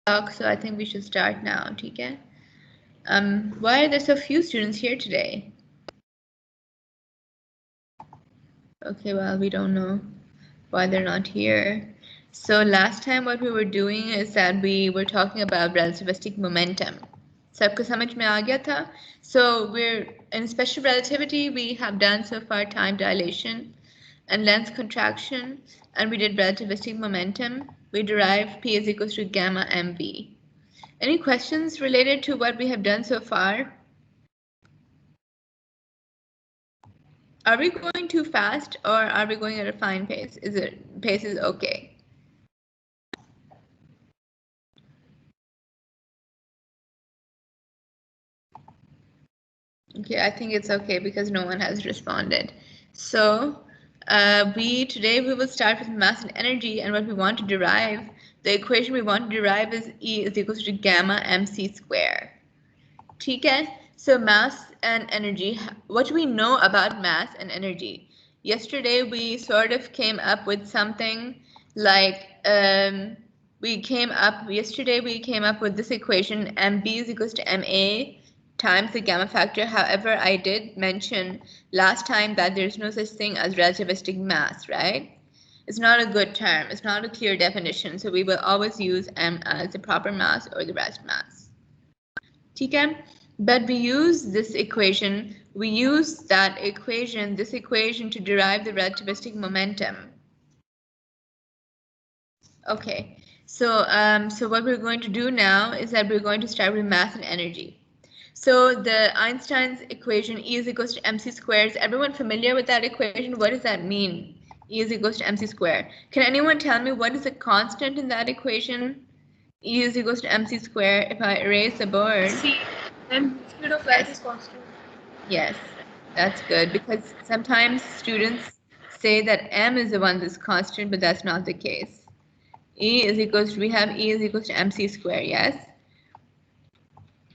So I think we should start now, okay? Why are there so few students here today? Okay, well, we don't know why they're not here. So last time what we were doing is that we were talking about relativistic momentum. सबको समझ में आ गया था? So we're in special relativity, we have done so far time dilation and length contraction, and we did relativistic momentum. We derived P is equals to gamma mv. Any questions related to what we have done so far? Are we going too fast or are we going at a fine pace? Pace is okay? Okay, I think it's okay because no one has responded. So today we will start with mass and energy, and what we want to derive, the equation we want to derive is E is equals to gamma mc square. Okay, so mass and energy. What do we know about mass and energy? Yesterday we sort of came up with something like we came up with this equation, mb is equals to ma times the gamma factor. However, I did mention last time that there's no such thing as relativistic mass, right? It's not a good term. It's not a clear definition. So we will always use m as the proper mass or the rest mass. Okay? But we use this equation, this equation to derive the relativistic momentum. Okay, so what we're going to do now is that we're going to start with mass and energy. So the Einstein's equation, E is equals to mc squared. Is everyone familiar with that equation? What does that mean? E is equals to mc squared. Can anyone tell me what is the constant in that equation? E is equals to mc squared. If I erase the board. C. And speed of light is constant. Yes, that's good because sometimes students say that m is the one that's constant, but that's not the case. We have E is equals to mc squared, yes?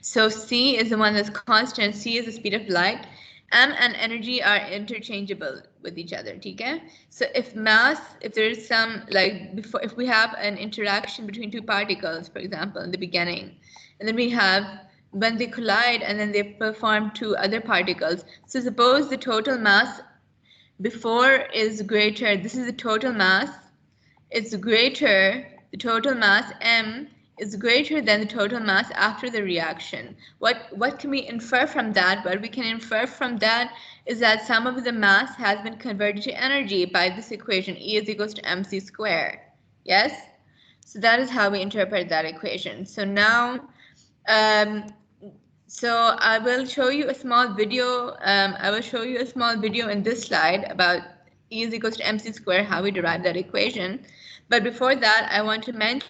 So C is the one that's constant, C is the speed of light. M and energy are interchangeable with each other, okay? So if there's some, if we have an interaction between two particles, for example, in the beginning, and then we have when they collide and then they perform two other particles. So suppose the total mass before is greater, this is the total mass, the total mass m is greater than the total mass after the reaction. What can we infer from that? What we can infer from that is that some of the mass has been converted to energy by this equation, E is equals to mc squared. Yes? So that is how we interpret that equation. So now, I will show you a small video. In this slide about E is equals to mc squared, how we derive that equation. But before that, I want to mention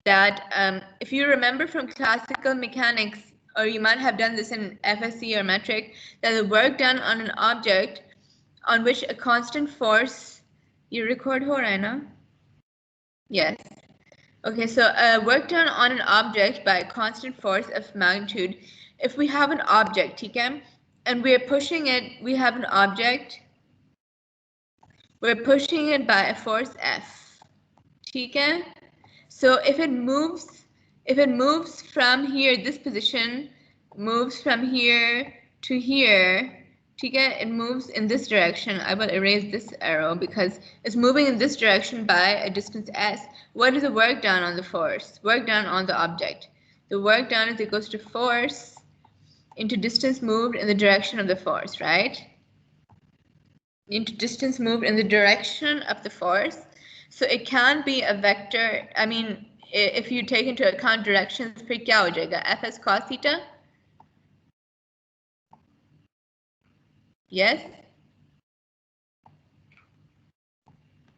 that if you remember from classical mechanics, or you might have done this in FSC or metric, that the work done on an object on which a constant force, you record ho raha hai na? Yes. Okay, so work done on an object by a constant force of magnitude. If we have an object, okay, and we're pushing it, we have an object, we're pushing it by a force F, okay? So if it moves from here, this position moves from here to here, it moves in this direction. I will erase this arrow because it's moving in this direction by a distance s. What is the work done on the force? Work done on the object. The work done is equals to force into distance moved in the direction of the force, right? Into distance moved in the direction of the force. So it can be a vector. I mean, if you take into account directions, फिर क्या हो जाएगा? Fs cos theta? Yes?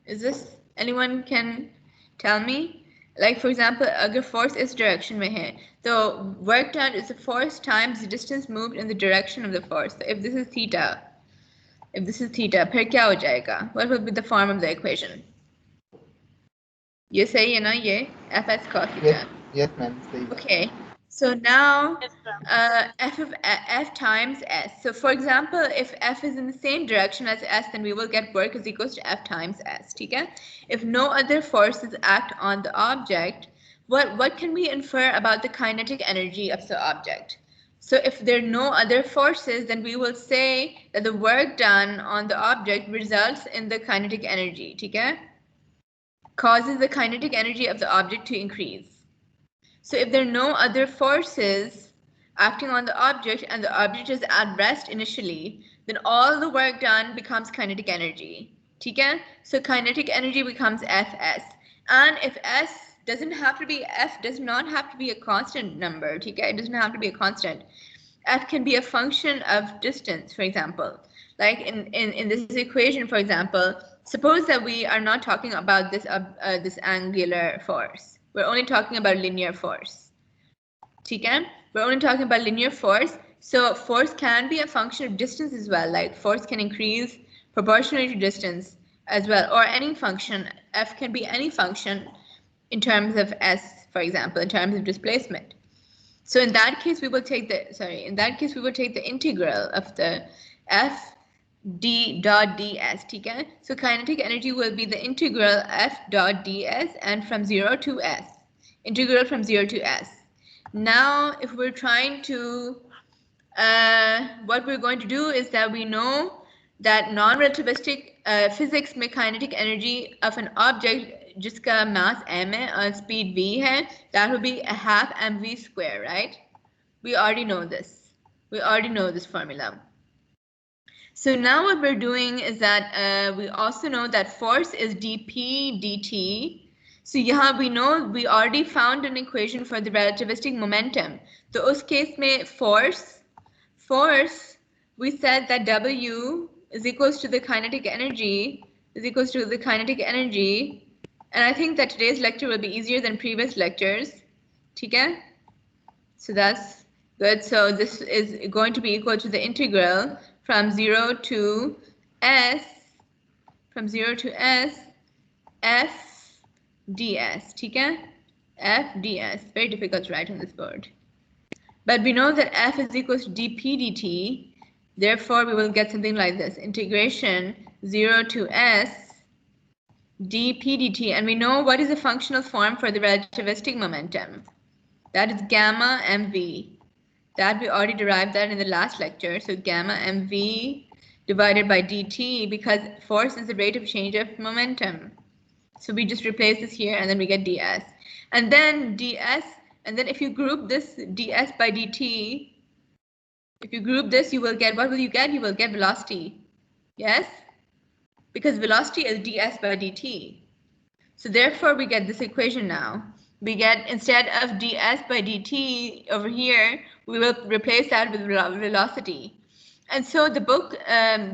Is this, anyone can tell me? Like for example, अगर force इस direction में है, so work done is the force times the distance moved in the direction of the force. So if this is theta, फिर क्या हो जाएगा? What will be the form of the equation? ये सही है ना ये? Fs cos theta. Yes, ma'am. Okay. So now Yes, ma'am. f times s. So for example, if f is in the same direction as s, then we will get work is equals to f times s. Okay? If no other forces act on the object, what can we infer about the kinetic energy of the object? So if there are no other forces, then we will say that the work done on the object results in the kinetic energy, okay? Causes the kinetic energy of the object to increase. So if there are no other forces acting on the object and the object is at rest initially, then all the work done becomes kinetic energy. Okay? So kinetic energy becomes Fs. And if S doesn't have to be, F does not have to be a constant number. Okay? It doesn't have to be a constant. F can be a function of distance, for example. Like in this equation, for example, suppose that we are not talking about this angular force. We're only talking about linear force. Okay? We're only talking about linear force. So force can be a function of distance as well. Like force can increase proportionally to distance as well, or any function. F can be any function in terms of S, for example, in terms of displacement. So in that case, we will take the integral of the F d dot ds, okay? So kinetic energy will be the integral F dot ds and from 0 to S. Integral from 0 to S. Now, if we're trying to, what we're going to do is that we know that non-relativistic physics में kinetic energy of an object जिसका mass m है और speed v है, that will be a half mv square, right? We already know this. We already know this formula. So now what we're doing is that we also know that force is dp dt. So यहाँ we know we already found an equation for the relativistic momentum. So उस case में force, we said that W is equals to the kinetic energy, and I think that today's lecture will be easier than previous lectures. Okay? So that's good. So this is going to be equal to the integral from 0 to S, F ds. Okay? F ds. Very difficult to write on this board. But we know that F is equals to dp dt. Therefore, we will get something like this. Integration 0 to S dp dt. And we know what is the functional form for the relativistic momentum. That is gamma mv. That we already derived that in the last lecture. So gamma mv divided by dt, because force is the rate of change of momentum. So we just replace this here and then we get ds. And then ds, and then if you group this ds by dt, if you group this, you will get, what will you get? You will get velocity. Yes? Because velocity is ds by dt. So therefore we get this equation now. We get, instead of ds by dt over here, we will replace that with velocity. And so the book,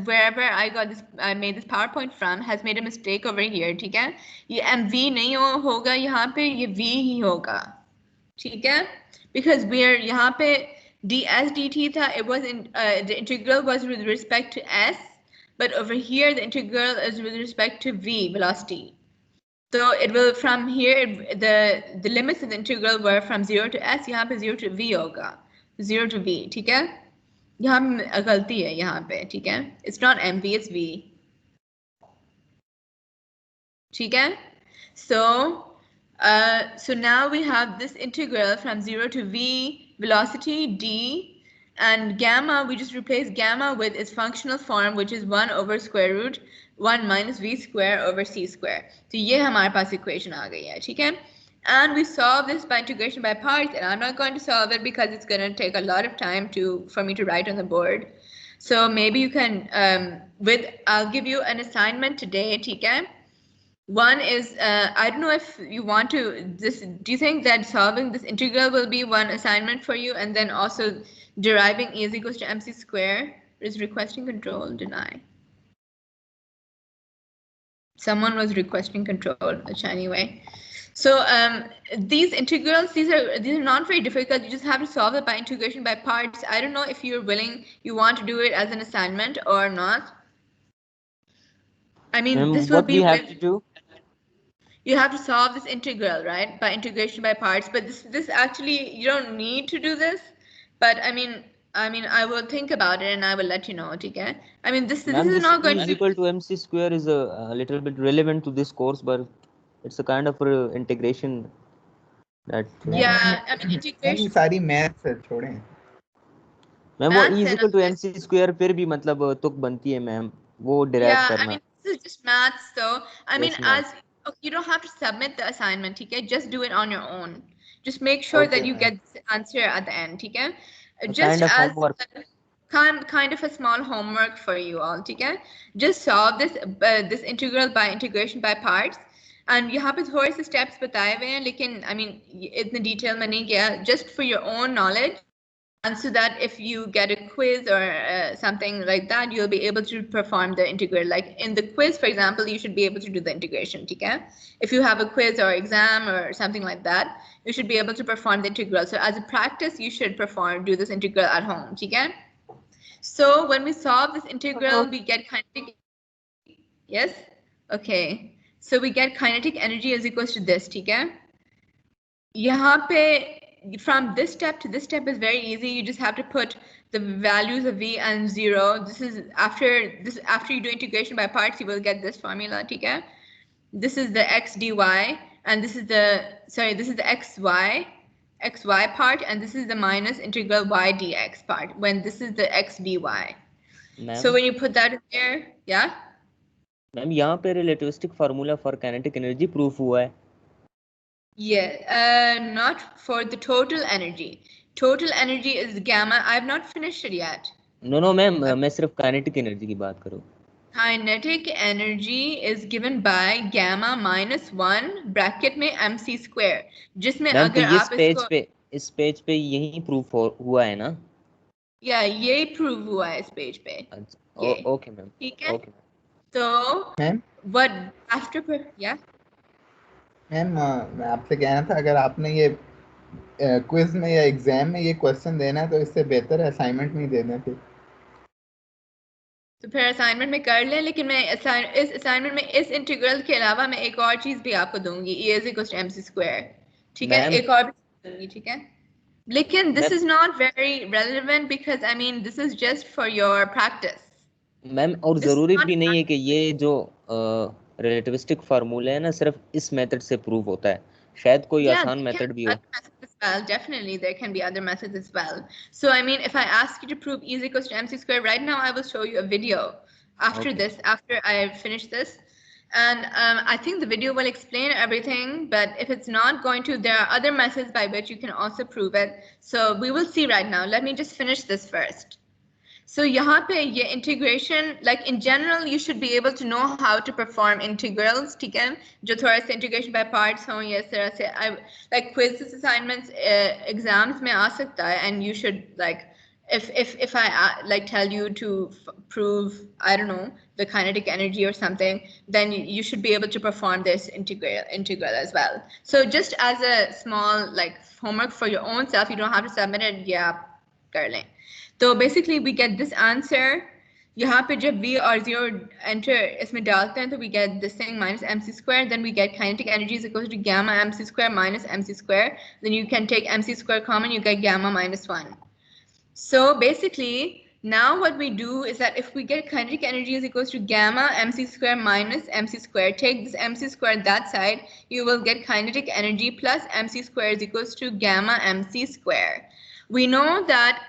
wherever I made this PowerPoint from, has made a mistake over here, ठीक है? ये mv नहीं होगा यहाँ पे, ये v ही होगा, ठीक है? Because we're यहाँ पे ds dt था, it was in the integral was with respect to s, but over here the integral is with respect to v, velocity. So it will, from here, the limits of the integral were from 0 to s, यहाँ पे 0 to v होगा, 0 to v, ठीक है? यहाँ गलती है यहाँ पे, ठीक है? It's not mv, it's v. ठीक है? So now we have this integral from 0 to v, velocity d, and gamma, we just replace gamma with its functional form, which is 1 over square root 1 minus v square over c square. So ये हमारे पास equation आ गई है, ठीक है? And we solve this by integration by parts, and I'm not going to solve it because it's going to take a lot of time for me to write on the board. So maybe you can, I'll give you an assignment today, okay? One is, I don't know if you want to, do you think that solving this integral will be one assignment for you, and then also deriving E is equals to mc square? Is requesting control, deny. Someone was requesting control, which anyway. So these integrals, these are not very difficult. You just have to solve it by integration by parts. I don't know if you're willing, you want to do it as an assignment or not. I mean, this will be what we have to do. You have to solve this integral, right? By integration by parts. But this actually, you don't need to do this. But I mean, I will think about it and I will let you know. Okay? I mean, this is not going to be equal to mc square is a little bit relevant to this course, but it's a kind of integration. That true. Yeah, I mean ma'am ये integration सारी maths है, छोड़ें. Ma'am वो maths is and equal to M C square फिर भी मतलब तुक बनती है मैम, वो डिराइव yeah, I करना. mean this is just maths though. I mean yes ma'am. as okay, you don't have to submit the assignment, okay? Just do it on your own. Just make sure Okay, that you ma'am. get the answer at the end, okay? Just kind of as homework. kind of a small homework for you all, okay? Just solve this integral by integration by parts. And यहाँ पे थोड़े से steps बताए हुए हैं, लेकिन I mean इतने detail में नहीं गया, just for your own knowledge. And so that if you get a quiz or something like that, you'll be able to perform the integral. Like in the quiz, for example, you should be able to do the integration, okay? If you have a quiz or exam or something like that, you should be able to perform the integral. So as a practice, you should do this integral at home, okay? So when we solve this integral, we get kinetic, yes? Okay. So we get kinetic energy is equals to this, okay? यहाँ पे from this step to this step is very easy. You just have to put the values of v and 0. This is after you do integration by parts, you will get this formula, okay? This is the x dy, and this is the xy part, and this is the minus integral y dx part, when this is the x dy. So when you put that in there, yeah? Ma'am यहाँ पे relativistic formula for kinetic energy proof हुआ है. Yeah, not for the total energy. Total energy is gamma. I have not finished it yet. No ma'am, मैं सिर्फ kinetic energy की बात करूँ. Kinetic energy is given by gamma minus 1 bracket में mc square, जिसमें ma'am तो अगर ये आप इसको इस पेज पे यही प्रूफ हुआ है ना. या ये प्रूव हुआ है इस पेज पे. अच्छा, ये ओके मैम. ठीक है. ओके तो ma'am what after yeah ma'am मैं आपसे कहना था, अगर आपने ये क्विज में या एग्जाम में ये क्वेश्चन देना है तो इससे बेहतर है असाइनमेंट में ही दे दें फिर. तो फिर असाइनमेंट में कर लें, लेकिन मैं इस असाइनमेंट में इस इंटीग्रल के अलावा मैं एक और चीज भी आपको दूंगी, e is equals to mc square, ठीक है? मैम. एक और भी दूंगी, ठीक है? लेकिन this is not very relevant because I mean this is just for your practice. Ma'am और This is जरूरी not भी नहीं है कि ये जो रिलेटिविस्टिक फार्मूला है ना सिर्फ इस मेथड से प्रूव होता है, शायद कोई yeah, आसान there can मेथड भी be हो. other methods as well. Definitely there can be other methods as well. So I mean if I ask you to prove e is equals to mc square right now, I will show you a video after Okay. this, after I finish this. And I think the video will explain everything, but if it's not going to, there are other methods by which you can also prove it. So we will see right now. Let me just finish this first. So यहाँ पे ये integration, like in general, you should be able to know how to perform integrals, ठीक है? जो थोड़ा सा integration by parts हों या इस तरह से, like quizzes, assignments, exams में आ सकता है, and you should like, if I like tell you to prove, I don't know, the kinetic energy or something, then you should be able to perform this integral as well. So just as a small like homework for your own self, you don't have to submit it. Yeah, कर लें. So basically we get this answer. यहाँ पे जब v और 0 enter इसमें डालते हैं तो we get this thing minus mc square. Then we get kinetic energy is equal to gamma mc square minus mc square. Then you can take mc square common, you get gamma minus 1. So basically now what we do is that if we get kinetic energy is equals to gamma mc square minus mc square, take this mc square that side, you will get kinetic energy plus mc square is equals to gamma mc square. We know that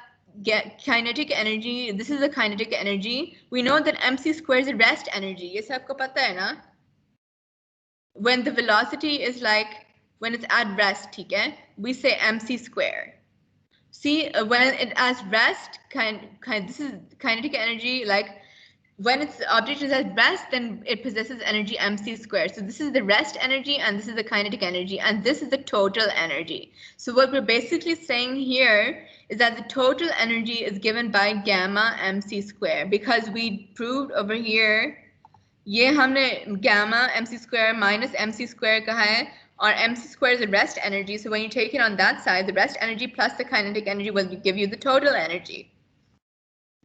kinetic energy, this is the kinetic energy. We know that mc square is rest energy. ये सबको पता है ना? When the velocity is like, when it's at rest, ठीक है? We say mc square. See, when it as rest, this is kinetic energy, like when its object is at rest, then it possesses energy mc squared. So this is the rest energy, and this is the kinetic energy, and this is the total energy. So what we're basically saying here is that the total energy is given by gamma mc squared, because we proved over here, ये हमने gamma mc squared minus mc squared कहा है, or mc squared is the rest energy. So when you take it on that side, the rest energy plus the kinetic energy will give you the total energy.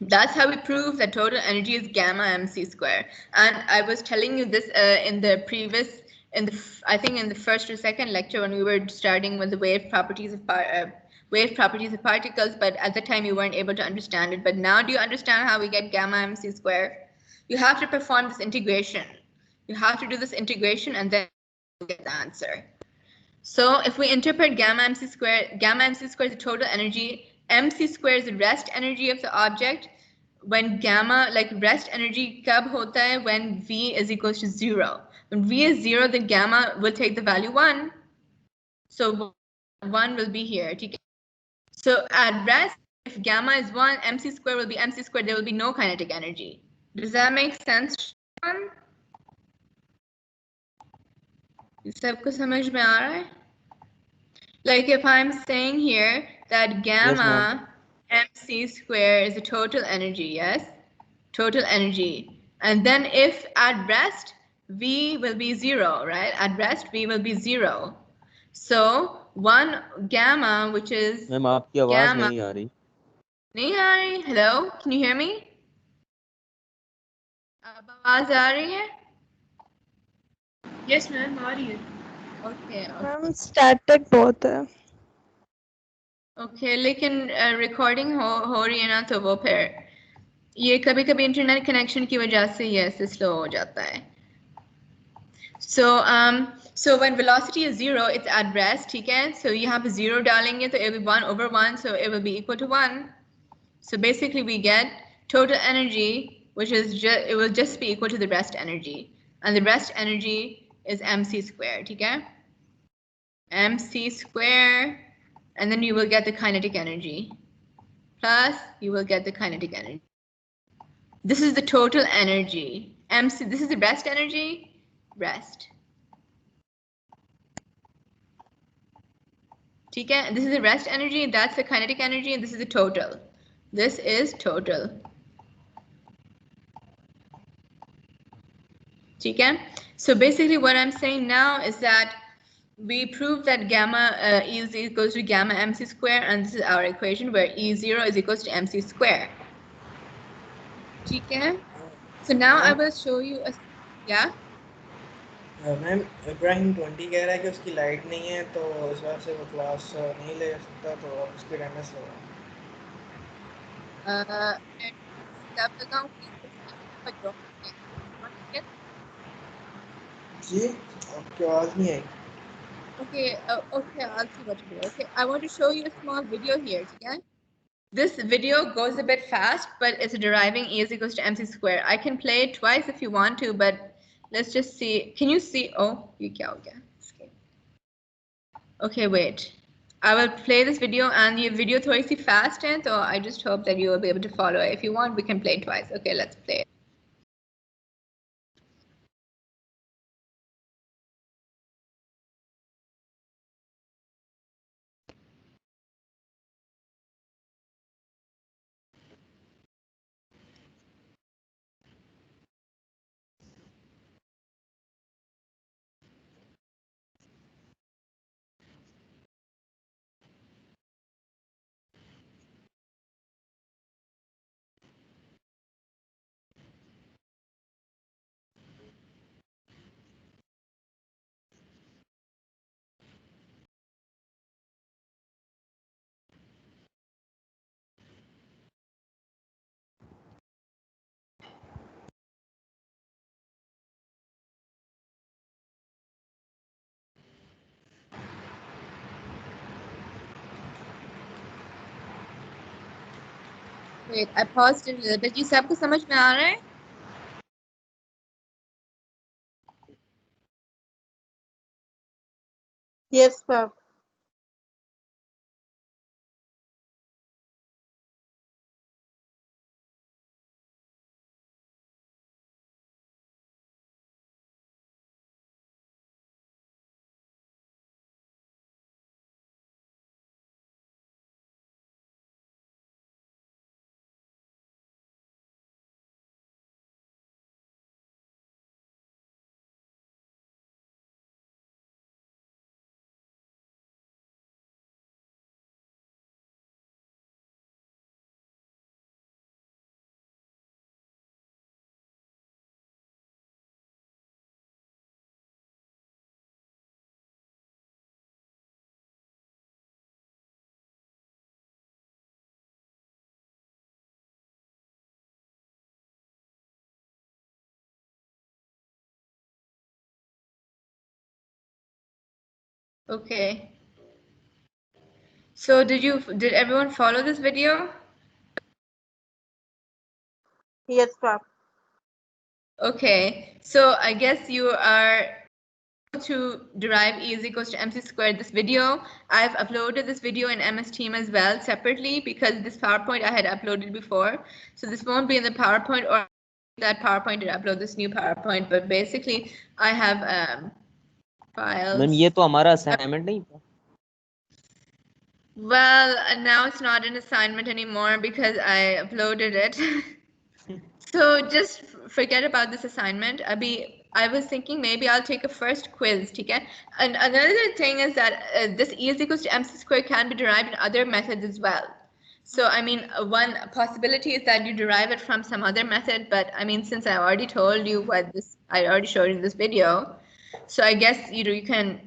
That's how we prove that total energy is gamma mc square. And I was telling you this in the previous, I think in the first or second lecture when we were starting with the wave properties of particles, but at the time you weren't able to understand it. But now do you understand how we get gamma mc square? You have to perform this integration. You have to do this integration and then get the answer. So if we interpret gamma mc square is the total energy, mc square is the rest energy of the object. When gamma, like rest energy kab hota hai? When v is equals to 0. When v is 0, then gamma will take the value 1. So 1 will be here. So at rest, if gamma is 1, mc square will be mc square. There will be no kinetic energy. Does that make sense? सबको समझ में आ रहा है? Like if I'm saying here that gamma mc square is the total energy, yes? Total energy. And then if at rest, V will be 0, right? At rest, V will be 0. So 1 gamma, which is ma'am आपकी आवाज gamma. नहीं आ रही. नहीं आ रही? Hello? Can you hear me? अब आवाज आ रही है? Yes, ma'am, आ रही है. Okay. मैम स्टैटिक बहुत है. Okay, लेकिन रिकॉर्डिंग हो रही है ना, तो वो फिर ये कभी कभी इंटरनेट कनेक्शन की वजह से ये ऐसे स्लो हो जाता है. So when velocity is 0, it's at rest, ठीक है? So यहाँ पे 0 डालेंगे तो it will be 1/1, so it will be equal to 1. So basically we get total energy, which is it will just be equal to the rest energy, and the rest energy is mc squared, ठीक है? mc square, and then you will get the kinetic energy, plus you will get the kinetic energy. This is the total energy. mc, this is the rest energy, rest. ठीक है? This is the rest energy, that's the kinetic energy, and this is the total. This is total. ठीक है? So basically what I'm saying now is that we proved that gamma E is equals to gamma mc square, and this is our equation where E0 is equals to mc square. ठीक है? So now I will show you a, yeah? Ma'am Ibrahim 20 कह रहा है कि उसकी light नहीं है, तो इस बार से वो क्लास नहीं ले सकता, तो आप उसकी अटेंडेंस लगाओ. तब लगाऊंगी जी आपकी आवाज़ नहीं आई. Okay, okay, I'll see what to do. Okay, I want to show you a small video here, okay? This video goes a bit fast, but it's deriving E is equals to mc square. I can play it twice if you want to, but let's just see. Can you see? Oh, you kya ho gaya? Escape. Okay, wait. I will play this video, and the video थोड़ी सी fast है, so I just hope that you will be able to follow it. If you want, we can play it twice. Okay, let's play it. Wait, I paused it a little bit. ये सबको समझ में आ रहा है? Yes ma'am. Okay. So did everyone follow this video? Yes, ma'am. Okay. So I guess you are to derive E is equals to mc squared this video. I've uploaded this video in MS Team as well separately because this PowerPoint I had uploaded before. So this won't be in the PowerPoint or that PowerPoint to upload this new PowerPoint, but basically I have files. Ma'am ये तो हमारा assignment नहीं था. Well, now it's not an assignment anymore because I uploaded it. So just forget about this assignment. Abhi, I was thinking maybe I'll take a first quiz, okay? And another thing is that this E is equals to mc squared can be derived in other methods as well. So I mean, one possibility is that you derive it from some other method, but I mean, since I already told you I already showed you in this video. So I guess you can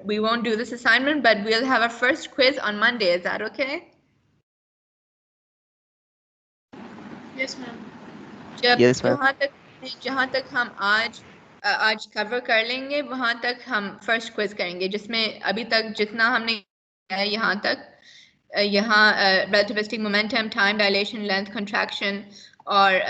we won't do this assignment, but we'll have our first quiz on Monday. Is that okay? Yes, ma'am. Yes, ma'am. जहाँ तक हम आज cover कर लेंगे वहाँ तक हम first quiz करेंगे जिसमें अभी तक जितना हमने किया है यहाँ तक यहाँ relativistic momentum, time dilation, length contraction और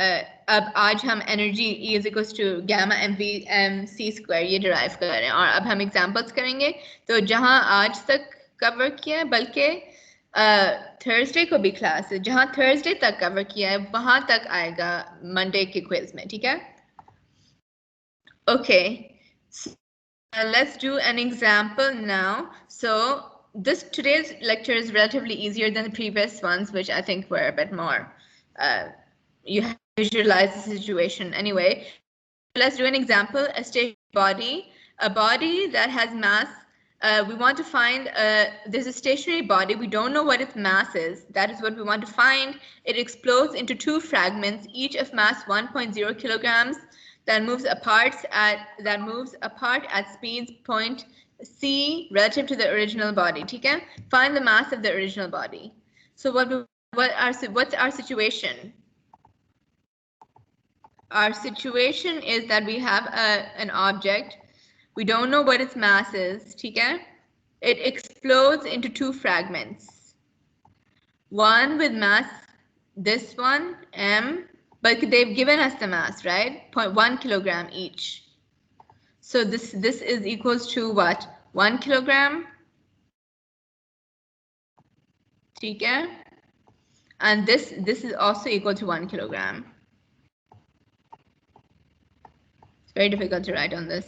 अब आज हम energy E is equals to gamma mc square ये derive कर रहे हैं और अब हम examples करेंगे तो जहाँ आज तक कवर किया है बल्कि थर्सडे को भी क्लास है जहाँ थर्सडे तक कवर किया है वहां तक आएगा मंडे के क्विज में ठीक है okay let's do an example now. So today's lecture is relatively easier than the previous ones, which I think were a bit more you have to visualize the situation anyway. Let's do an example. A stationary body, a body that has mass. We want to find, there's a stationary body. We don't know what its mass is. That is what we want to find. It explodes into two fragments, each of mass 1.0 kilograms, that moves apart at speeds point c relative to the original body. Okay? Find the mass of the original body. So what's our situation? Our situation is that we have an object. We don't know what its mass is. Okay? It explodes into two fragments. One with mass, this one, m, but they've given us the mass, right? 0.1 kilogram each. So this is equals to what? 1 kilogram. Okay? And this is also equal to 1 kilogram. It's very difficult to write on this.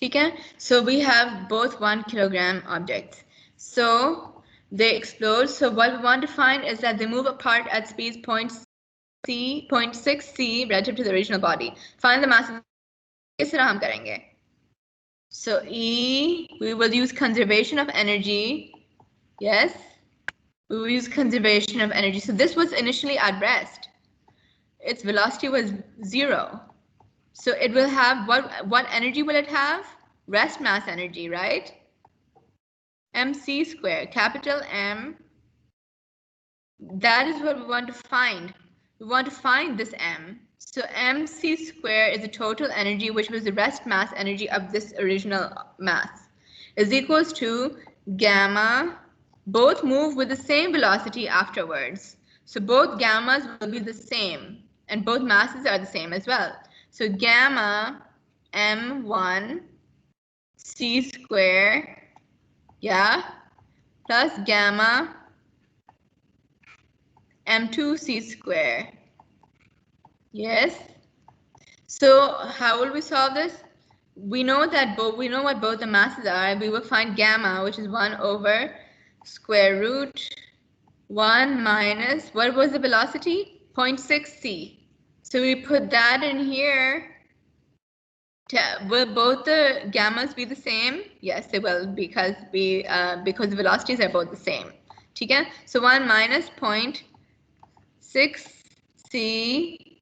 Okay, so we have both 1 kilogram objects. So they explode. So what we want to find is that they move apart at speeds 0.6 c relative to the original body. Find the mass. So E, we will use conservation of energy. Yes, we will use conservation of energy. So this was initially at rest. Its velocity was 0. So it will have, what energy will it have? Rest mass energy, right? mc squared, capital M. That is what we want to find. We want to find this M. So mc squared is the total energy, which was the rest mass energy of this original mass, is equals to gamma. Both move with the same velocity afterwards. So both gammas will be the same, and both masses are the same as well. So gamma m1 c square, yeah, plus gamma m2 c square. Yes. So how will we solve this? We know that we know what both the masses are. We will find gamma, which is 1 over square root 1 minus, what was the velocity? 0.6 c. So we put that in here. Will both the gammas be the same? Yes, they will, because the velocities are both the same. Okay? So 1 minus 0.6 c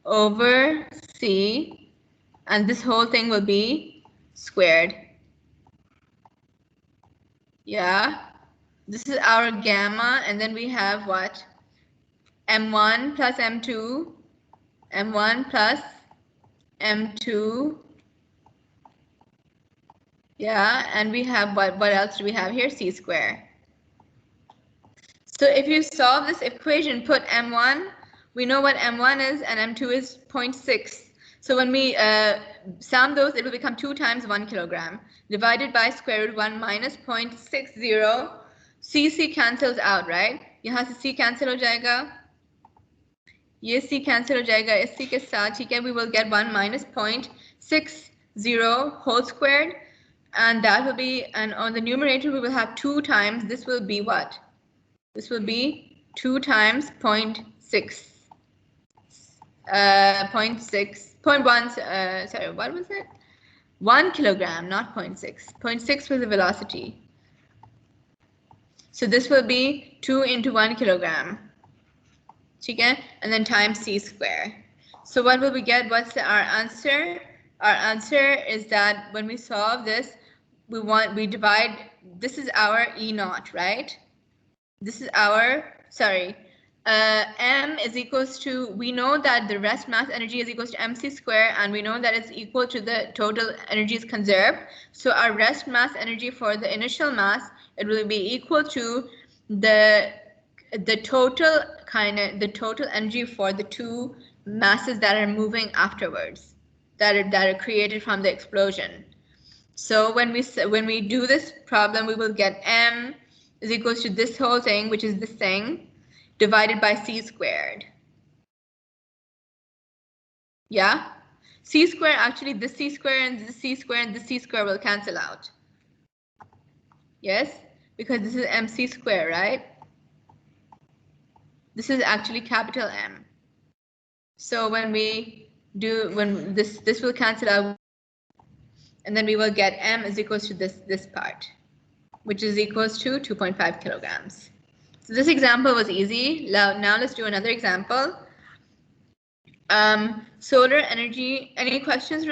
over c, and this whole thing will be squared. Yeah, this is our gamma, and then we have what? M1 plus M2 m1 plus m2. Yeah, and we have what else do we have here? C square. So if you solve this equation, put m1, we know what m1 is, and m2 is 0.6. So when we sum those, it will become 2 times 1 kilogram divided by square root 1 minus 0.60. C cancels out, right? यहाँ से C cancel हो जाएगा, ये C cancel हो जाएगा इस C के साथ, ठीक है? We will get 1 minus 0.60 whole squared, and that will be, and on the numerator we will have 2 times, this will be what? This will be 2 times 0.6. 0.1, sorry, what was it? 1 kilogram, not 0.6. 0.6 was the velocity. So this will be 2 into 1 kilogram. Okay? And then times C square. So what will we get? What's our answer? Our answer is that when we solve this, we divide, this is our E naught, right? This is our, sorry, m is equals to, we know that the rest mass energy is equals to mc square, and we know that it's equal to the total energies conserved. So our rest mass energy for the initial mass, it will be equal to the total energy for the 2 masses that are moving afterwards, that are created from the explosion. So when we do this problem, we will get m is equals to this whole thing, which is this thing, divided by c squared. Yeah? C square, actually this c square and this c square and this c square will cancel out. Yes? Because this is mc square, right? This is actually capital M. So when we do, when this will cancel out, and then we will get m is equals to this part, which is equals to 2.5 kilograms. So this example was easy. Now let's do another example. Solar energy, any questions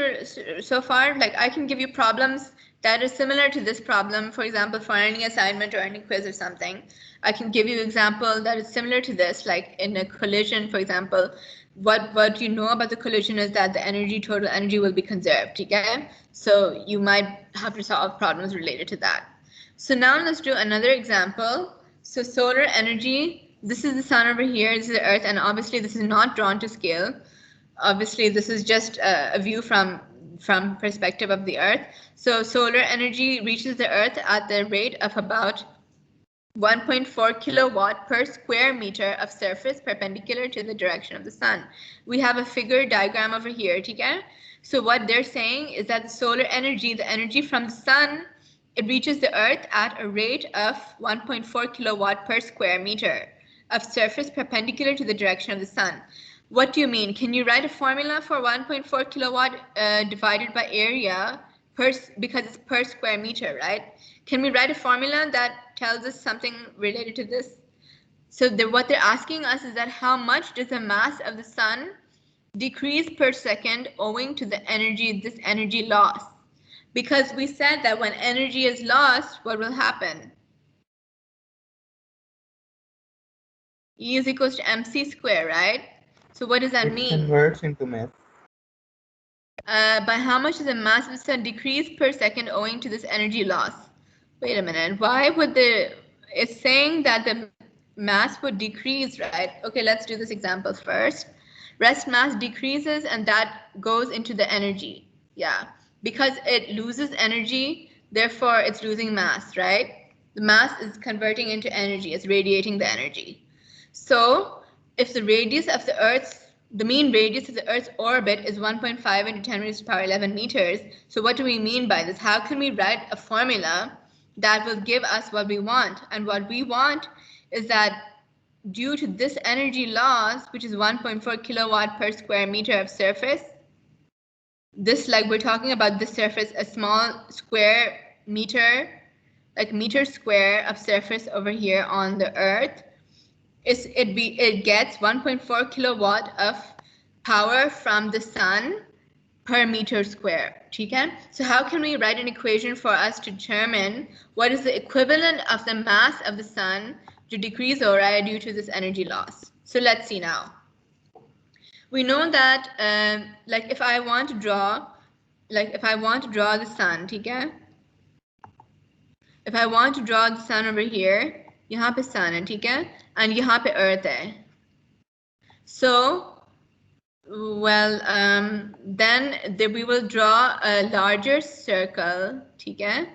so far? Like, I can give you problems that are similar to this problem. For example, for any assignment or any quiz or something, I can give you an example that is similar to this, like in a collision, for example. What you know about the collision is that the total energy will be conserved, okay? So you might have to solve problems related to that. So now let's do another example. So solar energy, this is the sun over here, this is the earth, and obviously this is not drawn to scale. Obviously this is just a view from perspective of the earth. So solar energy reaches the earth at the rate of about 1.4 kilowatt per square meter of surface perpendicular to the direction of the sun. We have a figure diagram over here, okay? So what they're saying is that the solar energy, the energy from the sun, it reaches the earth at a rate of 1.4 kilowatt per square meter of surface perpendicular to the direction of the sun. What do you mean? Can you write a formula for 1.4 kilowatt divided by area because it's per square meter, right? Can we write a formula that tells us something related to this? So what they're asking us is that how much does the mass of the sun decrease per second owing to the this energy loss? Because we said that when energy is lost, what will happen? E is equals to mc square, right? So what does that mean? It converts into mass. By how much does the mass of the sun decrease per second owing to this energy loss? Wait a minute. Why would it's saying that the mass would decrease, right? Okay, let's do this example first. Rest mass decreases and that goes into the energy. Yeah, because it loses energy, therefore it's losing mass, right? The mass is converting into energy, it's radiating the energy. So if the radius of the Earth's, the mean radius of the Earth's orbit is 1.5 into 10 raised to the power 11 meters. So what do we mean by this? How can we write a formula that will give us what we want? And what we want is that due to this energy loss, which is 1.4 kilowatt per square meter of surface, this, like we're talking about this surface, a small square meter, like meter square of surface over here on the Earth, it gets 1.4 kilowatt of power from the sun per meter square. Okay? So how can we write an equation for us to determine what is the equivalent of the mass of the sun to decrease or due to this energy loss? So let's see now. We know that like if I want to draw the sun, okay? If I want to draw the sun over here, यहाँ पे sun है, ठीक है? And यहाँ पे earth है. So, well, then we will draw a larger circle, ठीक है?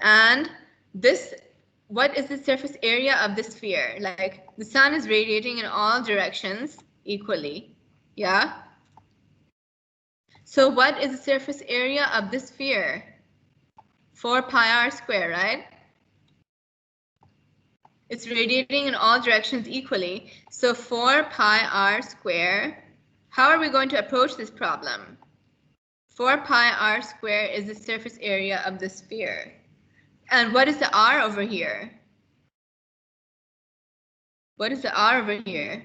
And this, what is the surface area of this sphere? Like the sun is radiating in all directions equally, yeah? So what is the surface area of this sphere? 4 pi r square, right? It's radiating in all directions equally. So 4 pi r square, how are we going to approach this problem? 4 pi r square is the surface area of the sphere. And what is the r over here? What is the r over here?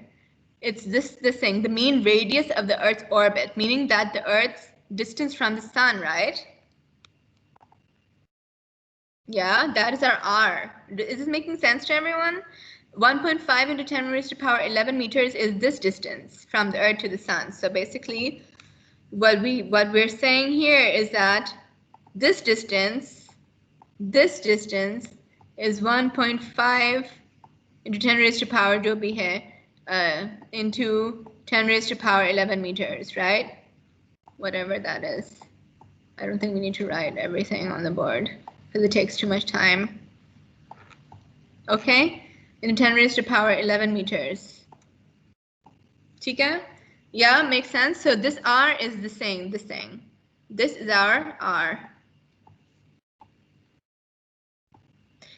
It's this thing, the mean radius of the Earth's orbit, meaning that the Earth's distance from the sun, right? Yeah, that is our r. Is this making sense to everyone? 1.5 into 10 raised to power 11 meters is this distance from the Earth to the sun. So basically, what we're saying here is that this distance is 1.5 into 10 raised to power जो भी है into 10 raised to power 11 meters, right? Whatever that is. I don't think we need to write everything on the board because it takes too much time. Okay, into 10 raised to power 11 meters. ठीक है? Yeah, makes sense. So this r is the same, this thing. This is our r.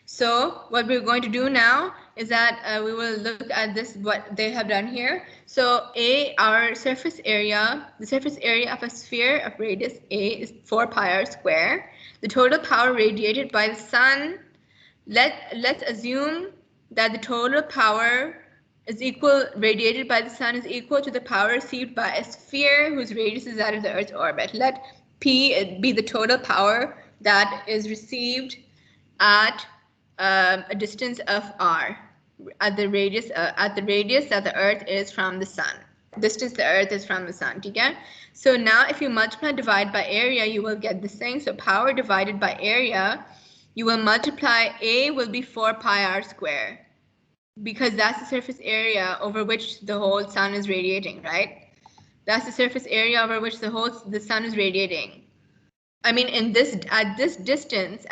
So what we're going to do now is that we will look at this, what they have done here. So our surface area, the surface area of a sphere of radius a is 4 pi r square. The total power radiated by the sun, let's assume that the total power is radiated by the sun is equal to the power received by a sphere whose radius is that of the Earth's orbit. Let P be the total power that is received at a distance of r at the radius that the Earth is from the sun. Distance the Earth is from the sun. Okay? So now if you multiply divide by area, you will get this thing. So power divided by area, you will multiply A will be 4 pi r square because that's the surface area over which the whole sun is radiating, right? That's the surface area over which the sun is radiating. I mean, at this distance,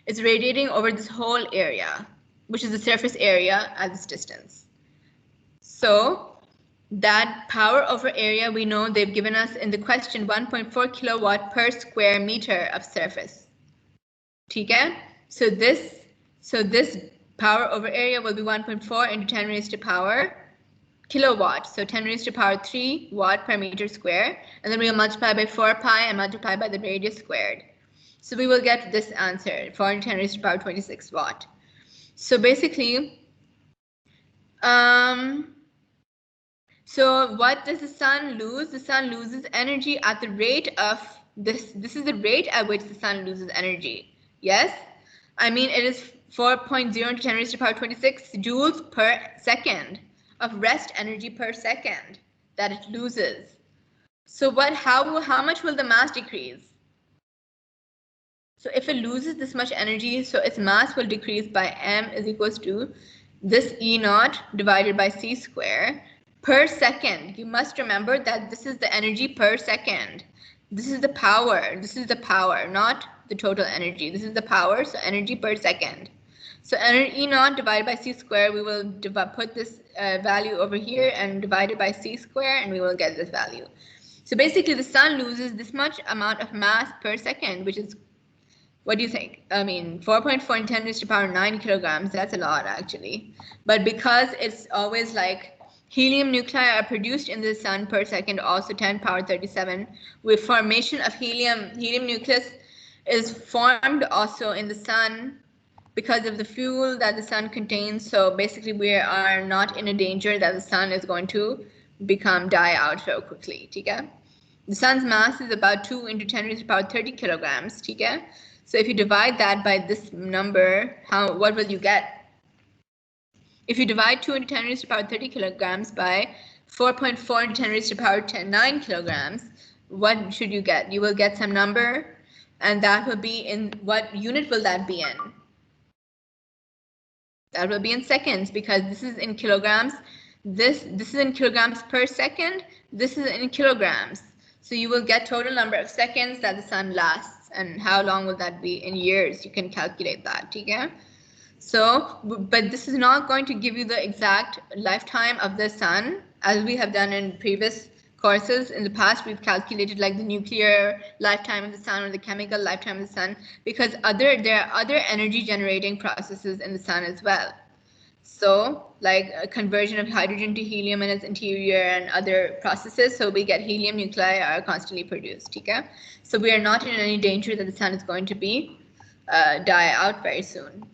it's radiating over this whole area, which is the surface area at this distance. So that power over area, we know they've given us in the question 1.4 kilowatt per square meter of surface. Okay? So this power over area will be 1.4 into 10 raised to power kilowatt. So 10 raised to power 3 watt per meter square. And then we'll multiply by 4 pi and multiply by the radius squared. So we will get this answer, 4 into 10 raised to power 26 watt. So basically, so what does the sun lose? The sun loses energy at the rate of this. This is the rate at which the sun loses energy. Yes? I mean, it is 4.0 into 10 raised to power 26 joules per second of rest energy per second that it loses. So how much will the mass decrease? So if it loses this much energy, so its mass will decrease by m is equals to this E naught divided by c square per second. You must remember that this is the energy per second. This is the power, not the total energy. This is the power, so energy per second. So E naught divided by c square, we will put this value over here and divide it by c square, and we will get this value. So basically, the sun loses this much amount of mass per second, which is, what do you think? I mean, 4.4 in 10 raised to power 9 kilograms, that's a lot actually. But because it's always like helium nuclei are produced in the sun per second, also 10 power 37, with formation of helium nucleus is formed also in the sun because of the fuel that the sun contains. So basically we are not in a danger that the sun is going to die out so quickly. Okay? The sun's mass is about 2 into 10 raised to power 30 kilograms. Okay? So if you divide that by this number, what will you get? If you divide 2 into 10 raised to power 30 kilograms by 4.4 into 10 raised to the power 9 kilograms, what should you get? You will get some number, and that will be in, what unit will that be in? That will be in seconds, because this is in kilograms. This is in kilograms per second. This is in kilograms. So you will get total number of seconds that the sun lasts, and how long will that be in years? You can calculate that, okay? So, but this is not going to give you the exact lifetime of the sun, as we have done in previous courses. In the past, we've calculated like the nuclear lifetime of the sun or the chemical lifetime of the sun, because there are other energy generating processes in the sun as well. So like a conversion of hydrogen to helium in its interior and other processes. So we get helium nuclei are constantly produced, okay? So we are not in any danger that the sun is going to be die out very soon.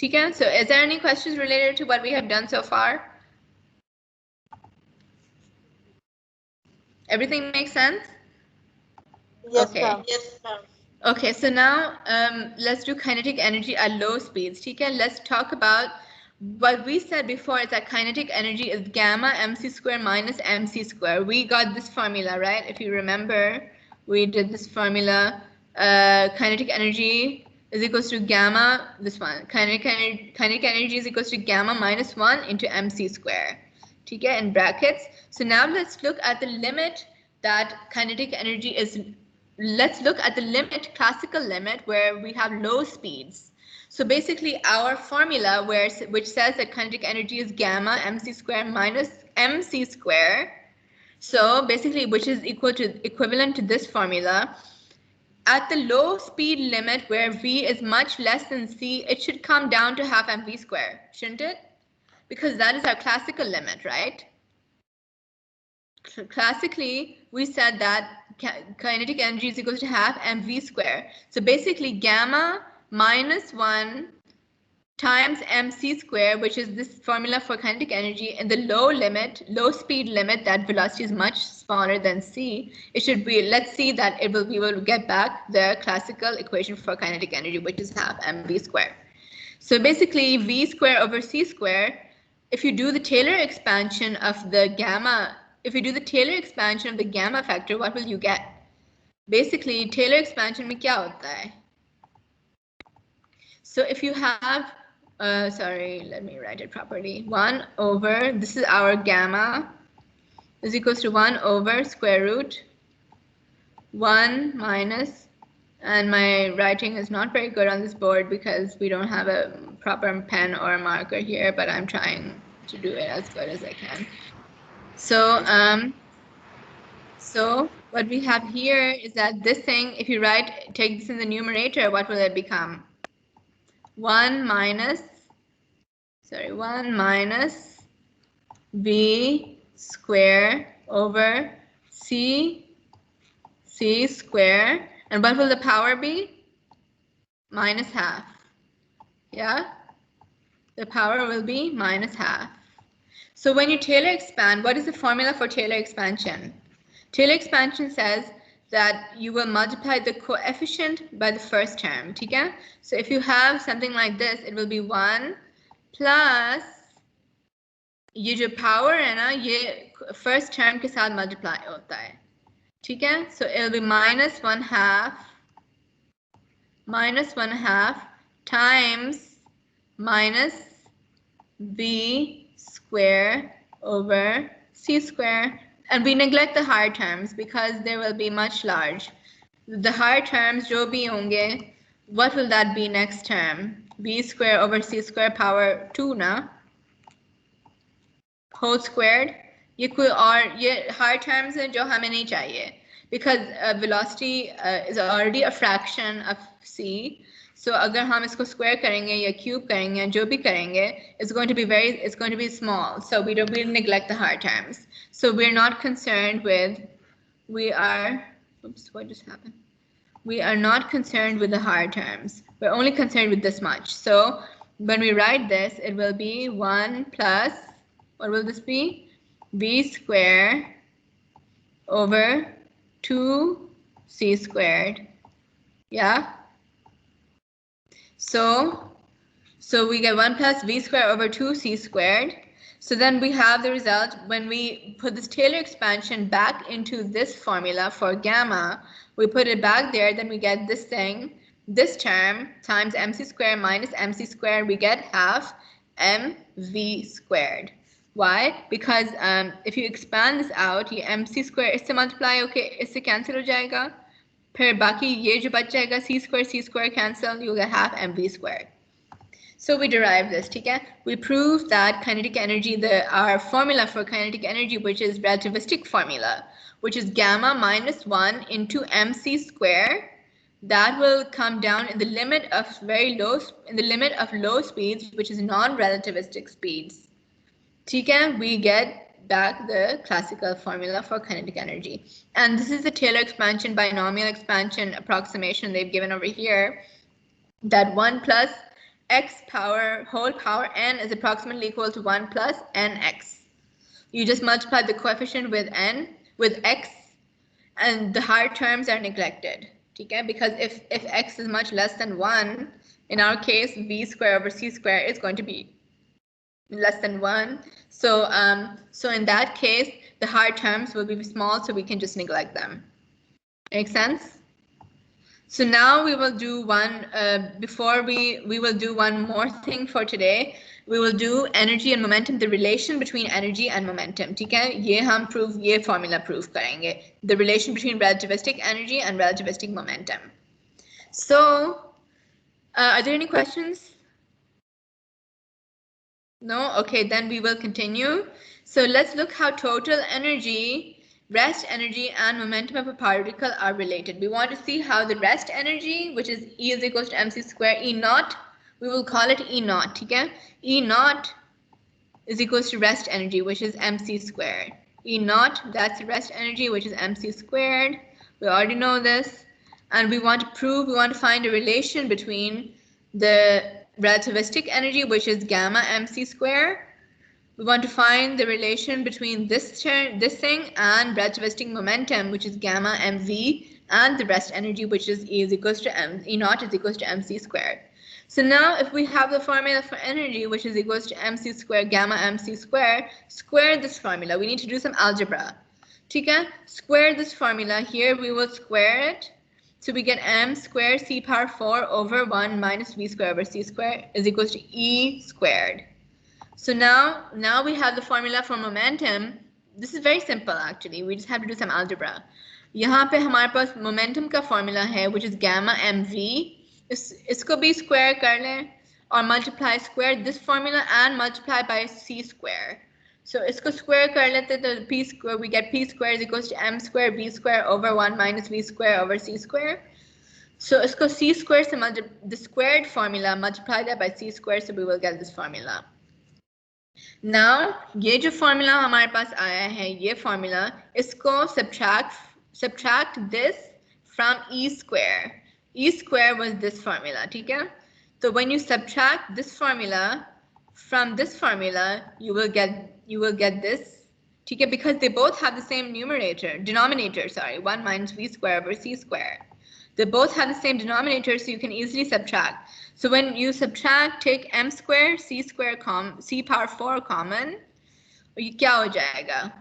Okay, so is there any questions related to what we have done so far? Everything makes sense? Yes, Okay. ma'am. Yes, ma'am. Okay, so now let's do kinetic energy at low speeds. Okay, let's talk about what we said before, is that kinetic energy is gamma mc square minus mc square. We got this formula, right? If you remember, we did this formula. Kinetic energy is equals to gamma, this one. Kinetic energy is equals to gamma minus 1 into mc square. Okay, in brackets. So now let's look at the limit that kinetic energy is. Let's look at the limit, classical limit, where we have low speeds. So basically our formula which says that kinetic energy is gamma mc square minus mc square. So basically, which is equivalent to this formula. At the low speed limit where v is much less than c, it should come down to half mv square, shouldn't it? Because that is our classical limit, right? Classically, we said that kinetic energy is equal to half mv square. So basically, gamma minus 1 times mc square, which is this formula for kinetic energy, in the low speed limit, that velocity is much smaller than c. It should be, let's see that we will get back the classical equation for kinetic energy, which is half mv square. So basically, v square over c square, if you do the Taylor expansion of the gamma, if you do the Taylor expansion of the gamma factor, what will you get? Basically, Taylor expansion में क्या होता है? So if you have, sorry, let me write it properly. 1 over, this is our gamma, is equals to 1 over square root 1 minus, and my writing is not very good on this board because we don't have a proper pen or marker here, but I'm trying to do it as good as I can. So, so what we have here is that this thing, if you take this in the numerator, what will it become? 1 minus v square over c square, and what will the power be? Minus half. Yeah, the power will be minus half. So when you Taylor expand, what is the formula for Taylor expansion? Taylor expansion says that you will multiply the coefficient by the first term, okay? So if you have something like this, it will be 1 plus, ये जो power है ना, ये first term के साथ multiply होता है, ठीक है? So it will be minus 1/2 times minus v square over c square, and we neglect the higher terms because they will be much large. The higher terms जो भी होंगे, what will that be next term? v square over c square power 2 ना, whole squared. ये कोई और ये higher terms हैं जो हमें नहीं चाहिए, because velocity is already a fraction of c. So अगर हम इसको square करेंगे या cube करेंगे, जो भी करेंगे, it's going to be small. So we neglect the higher terms. So we're not concerned with, oops, what just happened? We are not concerned with the higher terms. We're only concerned with this much. So when we write this, it will be 1 plus, what will this be? v square over 2c squared. Yeah. So we get 1 plus v squared over 2c squared. So then we have the result when we put this Taylor expansion back into this formula for gamma, we put it back there, then we get this thing, this term times mc squared minus mc squared, we get half mv squared. Why? Because if you expand this out, ये mc square इससे multiply okay, इससे cancel हो जाएगा, फिर बाकी ये जो बच जाएगा c square cancel, you get half mv squared. So we derive this, okay? We prove that kinetic energy, our formula for kinetic energy, which is relativistic formula, which is gamma minus 1 into mc square, that will come down in the limit of low speeds, which is non-relativistic speeds. Okay? We get back the classical formula for kinetic energy. And this is the Taylor expansion, binomial expansion approximation they've given over here, that 1 plus x power whole power n is approximately equal to 1 plus nx. You just multiply the coefficient with n with x, and the higher terms are neglected. Okay? Because if x is much less than 1, in our case v square over c square is going to be less than 1. So in that case the higher terms will be small, so we can just neglect them. Make sense? So now we will do one, before we will do one more thing for today. We will do energy and momentum, the relation between energy and momentum. ठीक है? ये हम prove, ये formula prove करेंगे. The relation between relativistic energy and relativistic momentum. So, are there any questions? No? Okay, then we will continue. So let's look how total energy, rest energy and momentum of a particle are related. We want to see how the rest energy, which is E is equals to mc square E naught, we will call it E naught, okay? E naught is equals to rest energy, which is mc squared. E naught, that's rest energy, which is mc squared. We already know this. And we want to find a relation between the relativistic energy, which is gamma mc square. We want to find the relation between this thing and relativistic momentum, which is gamma mv, and the rest energy, which is E naught is equals to mc squared. So now if we have the formula for energy, which is equals to mc squared gamma mc square, square this formula. We need to do some algebra. Okay? Square this formula. Here we will square it. So we get m squared c power 4 over 1 minus v squared over c squared is equals to E squared. So now we have the formula for momentum. This is very simple actually. We just have to do some algebra. यहाँ पे हमारे पास momentum का formula है, which is gamma mv. इसको भी square कर लें और multiply square this formula and multiply by c square. So इसको square कर लेते तो p square, we get p square is equals to m square v square over 1 minus v square over c square. So इसको c square से the squared formula multiply that by c square, so we will get this formula. Now ये जो formula हमारे पास आया है, ये formula, इसको subtract this from E square. E square was this formula, ठीक है? So when you subtract this formula from this formula, you will get this, ठीक है? Because they both have the same denominator, sorry, 1 minus v square over c square. They both have the same denominator, so you can easily subtract. So when you subtract, take m square, c power 4 common, ये क्या हो जाएगा?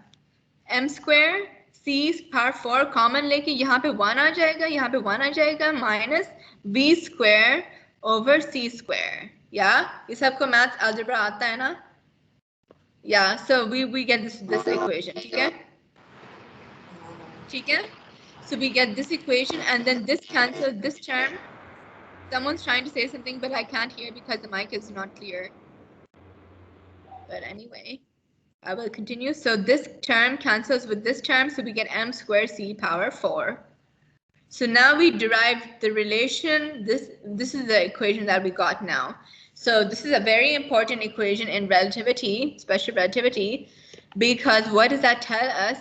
m square, c power 4 common लेके यहाँ पे 1 आ जाएगा, यहाँ पे 1 आ जाएगा, minus v square over c square. Yeah, ये सबको math algebra आता है ना? Yeah, so we get this equation, ठीक है? ठीक है? So we get this equation, and then this cancels this term. Someone's trying to say something, but I can't hear because the mic is not clear. But anyway, I will continue. So this term cancels with this term, so we get m squared c power 4. So now we derive the relation. This is the equation that we got now. So this is a very important equation in relativity, special relativity, because what does that tell us?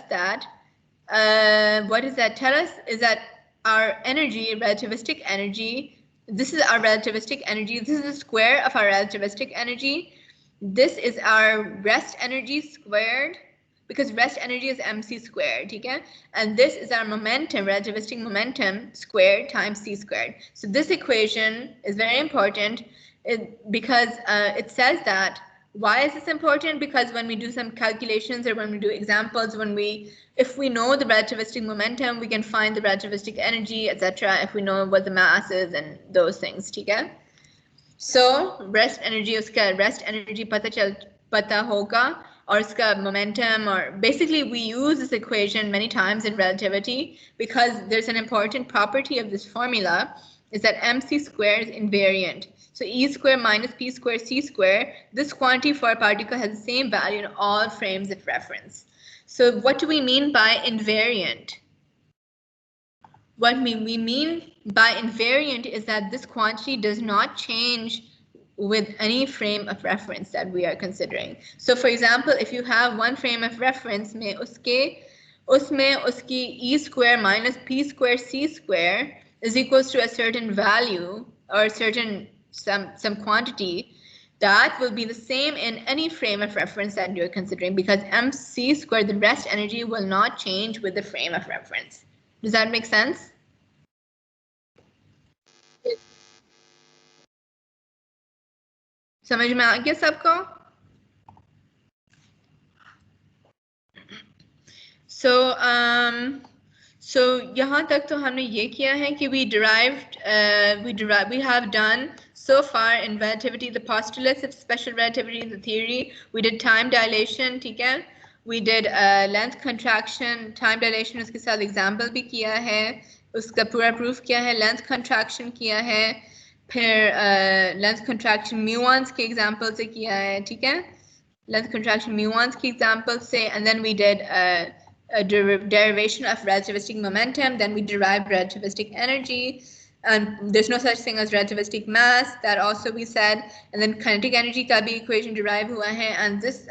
Is that our energy, relativistic energy, this is our relativistic energy, this is the square of our relativistic energy, this is our rest energy squared, because rest energy is mc squared, okay? And this is our momentum, relativistic momentum squared times c squared. So this equation is very important because it says that Why is this important? Because when we do some calculations or when we do examples, if we know the relativistic momentum, we can find the relativistic energy, etc. If we know what the mass is and those things, ठीक है? So rest energy, उसका rest energy पता होगा, or उसका momentum, or basically we use this equation many times in relativity because there's an important property of this formula is that mc square is invariant. So E square minus P square C square, this quantity for a particle has the same value in all frames of reference. So what do we mean by invariant? What we mean by invariant is that this quantity does not change with any frame of reference that we are considering. So for example, if you have one frame of reference, उसमें उसकी E square minus P square C square is equals to a certain value or some quantity, that will be the same in any frame of reference that you're considering because mc squared, the rest energy, will not change with the frame of reference. Does that make sense? समझ में आ गया सबको? So यहाँ तक तो हमने ये किया है कि we have done so far in relativity the postulates of special relativity, the theory. We did time dilation, ठीक है? We did length contraction, time dilation उसके साथ example भी किया है, उसका पूरा proof किया है, length contraction किया है, फिर length contraction muons के example से किया है, ठीक है? Length contraction muons के example से, and then we did a derivation of relativistic momentum, then we derived relativistic energy, and there's no such thing as relativistic mass, that also we said, and then kinetic energy ka bhi equation derived hua hai, and this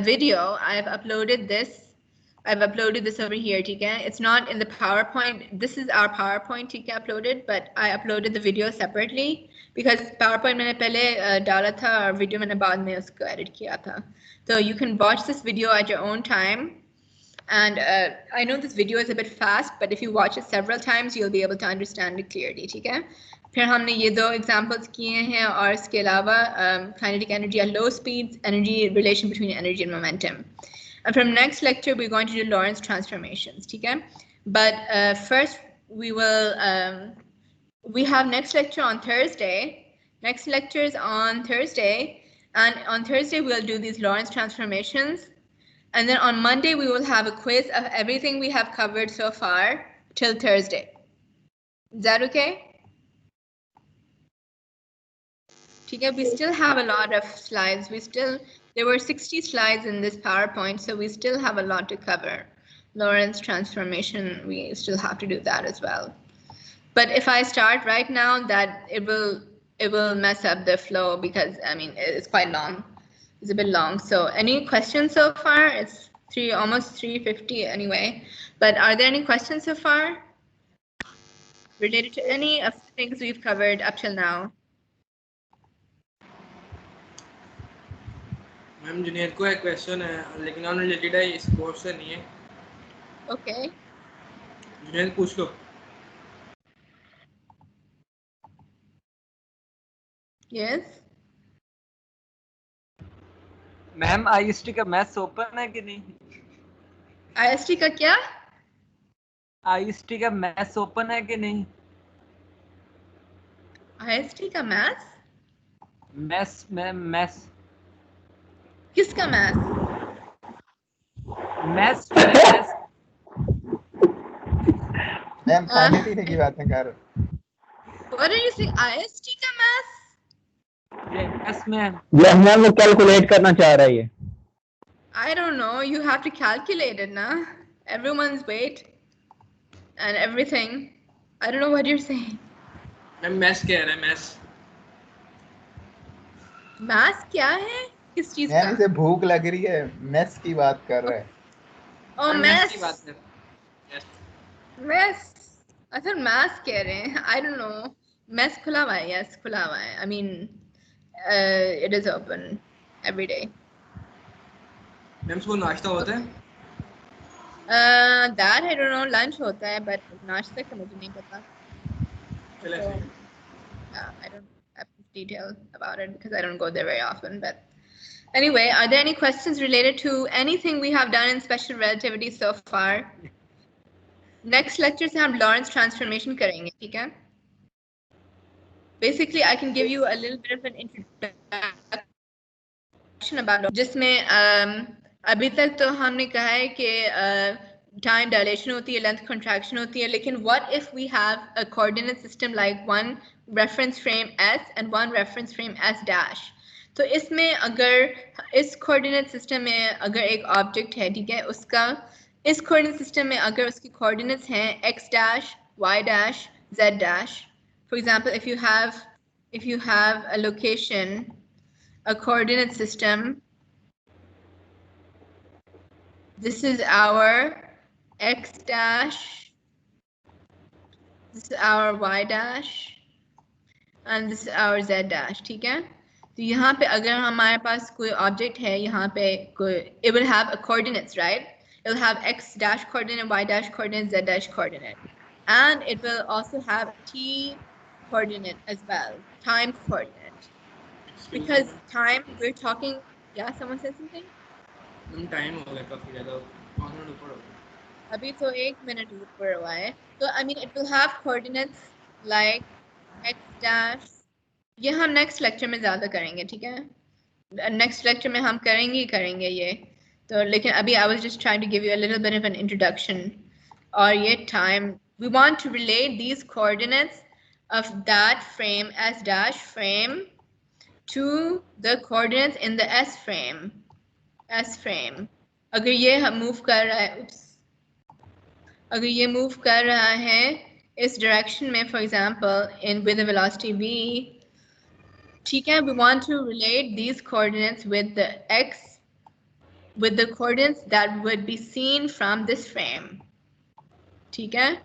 video, I've uploaded this over here, ठीक है? It's not in the PowerPoint. This is our PowerPoint, ठीक है, uploaded, but I uploaded the video separately because PowerPoint मैंने पहले डाला था और video मैंने बाद में उसको edit किया था. So you can watch this video at your own time. And I know this video is a bit fast, but if you watch it several times, you'll be able to understand it clearly, ठीक है? फिर हमने ये दो examples किए हैं और इसके अलावा kinetic energy at low speeds, energy relation between energy and momentum. And from next lecture, we're going to do Lorentz transformations, okay? But first, we have next lecture on Thursday. Next lecture is on Thursday. And on Thursday, we'll do these Lorentz transformations. And then on Monday, we will have a quiz of everything we have covered so far till Thursday. Is that okay? Okay, we still have a lot of slides. There were 60 slides in this PowerPoint, so we still have a lot to cover. Lorentz transformation, we still have to do that as well. But if I start right now, that it will mess up the flow because I mean it's quite long. It's a bit long. So any questions so far? It's almost 3:50 anyway. But are there any questions so far related to any of the things we've covered up till now? Ma'am Junaid को एक question है लेकिन unrelated है, इस course से नहीं है. Okay. Junaid पूछ लो. Yes. मैम आईएसटी का मैथ्स ओपन है कि नहीं? IST का क्या? आईएसटी का मैथ्स ओपन है कि नहीं? IST का मैथ्स? Maths ma'am maths. किसका मैथ्स? Maths maths. मैम खाने पीने की बातें कर. What are you saying? IST का maths? Yes ma'am. Yes ma'am, वो कैलकुलेट करना चाह रहा है ये. I don't know. You have to calculate it, na? Everyone's weight and everything. I don't know what you're saying. Ma'am maths कह रहा है. मैथ्स Mass क्या है? किस चीज मैम का? इसे भूख लग रही है, मेस की बात कर रहा है. Oh, मैथ्स की बात mess. कर. Yes Mess. I thought mass कह रहे हैं. I don't know. Mess खुला हुआ है. Yes, खुला हुआ है. I mean, it is open every day. Ma'am इसको नाश्ता होता है. That I don't know. Lunch होता है, but नाश्ते का मुझे नहीं पता. चले So, सही. I don't have detail about it because I don't go there very often. But anyway, are there any questions related to anything we have done in special relativity so far? Next lecture से हम Lorentz transformation करेंगे, ठीक है? Basically, I can give you a little bit of an introduction about जिसमें अभी तक तो हमने कहा है कि time dilation होती है, length contraction होती है, लेकिन what if we have a coordinate system like one reference frame S and one reference frame S dash? तो इसमें अगर इस coordinate system में अगर एक object है, ठीक है, उसका इस coordinate system में अगर उसकी coordinates हैं x dash, y dash, z dash. For example, if you have a location, a coordinate system, this is our x dash, this is our y dash, and this is our z dash, ठीक है? तो यहाँ पे अगर हमारे पास कोई object है, यहाँ पे कोई, it will have a coordinates, right? It will have x dash coordinate, y dash coordinate, z dash coordinate, and it will also have t coordinate as well, time coordinate. Because time, we're talking. Yeah, someone said something. Time हो गया काफी ज्यादा 5 minute ऊपर हो गया अभी तो 1 minute ऊपर हुआ है तो I mean it will have coordinates like x dash. ये हम नेक्स्ट लेक्चर में ज़्यादा करेंगे, ठीक है? नेक्स्ट लेक्चर में हम करेंगे ये तो, लेकिन अभी I was just trying to give you a little bit of an introduction. और ये time, we want to relate these coordinates of that frame S dash frame to the coordinates in the S frame. अगर ये move कर रहा है, अगर ये move कर रहा है इस डायरेक्शन में, for example in with the velocity v, ठीक है, we want to relate these coordinates with the coordinates that would be seen from this frame, ठीक है?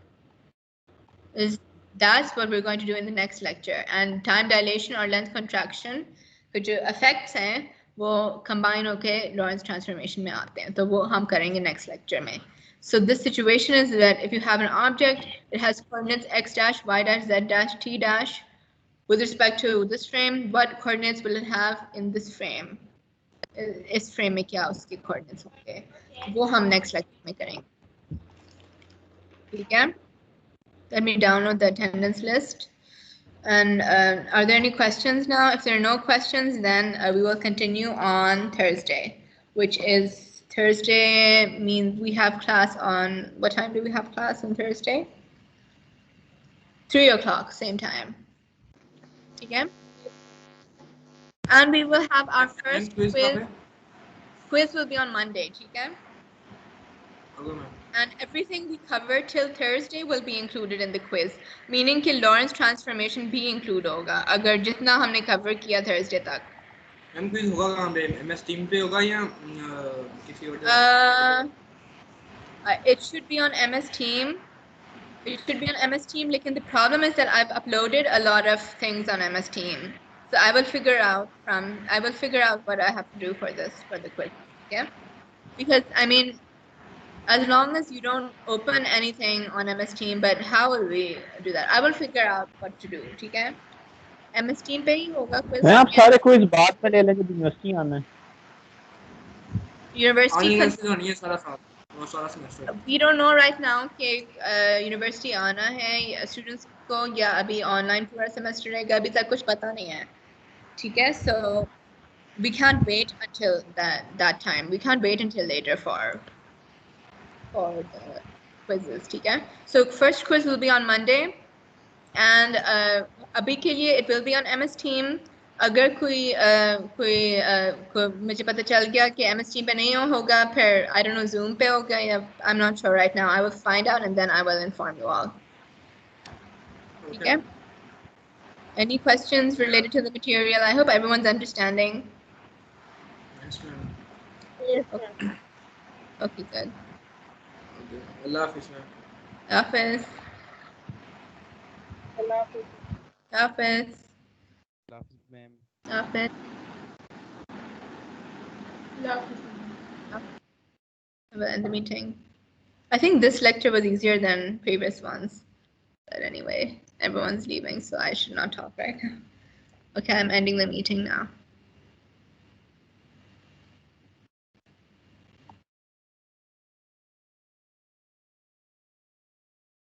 That's what we're going to do in the next lecture. And time dilation or length contraction के जो effects हैं वो combine होके Lorentz transformation में आते हैं, तो वो हम करेंगे next lecture में. So this situation is that if you have an object, it has coordinates x dash, y dash, z dash, t dash. With respect to this frame, what coordinates will it have in this frame? इस frame में क्या उसके coordinates होंगे? वो हम next lecture में करेंगे. ठीक है? Let me download the attendance list. And are there any questions now? If there are no questions, then we will continue on Thursday, which is Thursday means we have class on, what time do we have class on Thursday? 3 o'clock, same time. Okay? And we will have our first quiz. Quiz will be on Monday, okay? And everything we cover till Thursday will be included in the quiz, meaning कि Lorentz transformation भी include होगा अगर जितना हमने cover किया Thursday तक. Ma'am quiz होगा कहाँ पे? MS Team पे होगा या किसी और जगह? It should be on MS Team. It should be on MS Team. लेकिन the problem is that I've uploaded a lot of things on MS Team, so I will figure out what I have to do for the quiz. Okay? Because I mean, as long as you don't open anything on MS Team, but how will we do that? I will figure out what to do, ठीक है? MS Team पे ही होगा quiz. मैं आप सारे quiz बाद में ले लेंगे, यूनिवर्सिटी आना है. University तो नहीं है सारा साल, वो सारा semester. We don't know right now कि यूनिवर्सिटी आना है स्टूडेंट्स को या अभी ऑनलाइन पूरा सेमेस्टर रहेगा, अभी तक कुछ पता नहीं है, ठीक है? So we can't wait until that time. We can't wait until later for the quizzes, ठीक है? So first quiz will be on Monday, and अभी के लिए it will be on MS Team. अगर कोई मुझे पता चल गया कि MS Team पे नहीं होगा, फिर I don't know Zoom पे होगा या I'm not sure right now. I will find out and then I will inform you all. ठीक है? Any questions related to the material? I hope everyone's understanding. Yes, ma'am. Yes, Okay. ma'am. Okay, good. Allah Hafiz, ma'am. Hafiz. Allah Hafiz. Hafiz. ma'am. Hafiz. Allah Hafiz. We'll end the meeting. I think this lecture was easier than previous ones. But anyway, everyone's leaving, so I should not talk right now. Okay, I'm ending the meeting now.